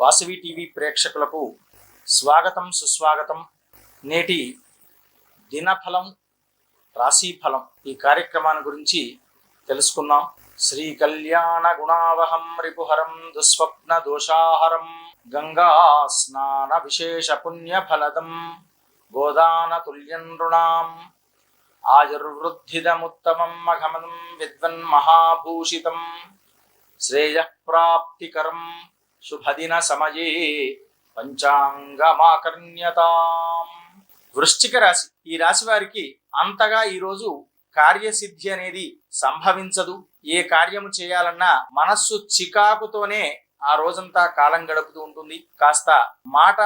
Vasavi TV ప్రేక్షకులకు స్వాగతం సుస్వాగతం. నేటి దినఫలం రాశిఫలం ఈ కార్యక్రమాన్ని గురించి తెలుసుకుందాం. శ్రీ కళ్యాణ గుణావహం రిపుహరం దుస్వప్న దోషాహరం గంగా స్నాన విశేష పుణ్య ఫలదం గోదాన తుల్యం నృణాం ఆయుర్వృద్ధిదముత్తమం మఘమనం విద్వన్ మహాభూషితం శ్రేయః ప్రాప్తికరం శుభదిన సమయే పంచాంగమాకర్ణ్యతాం. వృశ్చిక రాశి. ఈ రాశి వారికి అంతగా ఈరోజు కార్యసిద్ధి అనేది సంభవించదు. ఏ కార్యము చేయాలన్నా మనస్సు చికాకుతోనే ఆ రోజంతా కాలం గడుపుతూ ఉంటుంది. కాస్త మాట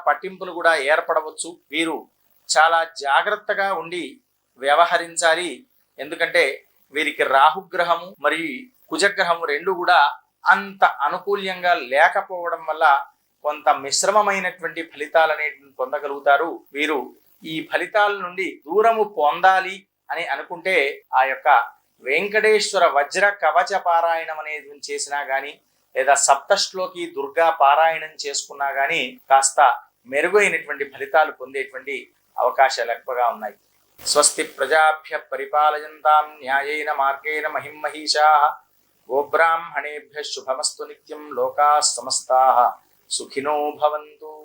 పట్టింపులు కూడా ఏర్పడవచ్చు. వీరు చాలా జాగ్రత్తగా ఉండి వ్యవహరించాలి. ఎందుకంటే వీరికి రాహుగ్రహము మరియు కుజగ్రహము రెండు కూడా అంత అనుకూల్యంగా లేకపోవడం వల్ల కొంత మిశ్రమమైనటువంటి ఫలితాలు అనేటివి పొందగలుగుతారు. వీరు ఈ ఫలితాల నుండి దూరము పొందాలి అని అనుకుంటే ఆ యొక్క వెంకటేశ్వర వజ్ర కవచ పారాయణం అనేది చేసినా గాని లేదా సప్తశ్లోకి దుర్గా పారాయణం చేసుకున్నా గాని కాస్త మెరుగైనటువంటి ఫలితాలు పొందేటువంటి అవకాశాలు ఎక్కువగా ఉన్నాయి. స్వస్తి ప్రజాభ్య పరిపాలయంతాం న్యాయేన మార్గేణ మహిమహీషాః గోబ్రాహ్మణేభ్యః శుభమస్తు నిత్యం లోకాః సమస్తాః సుఖినో భవంతు.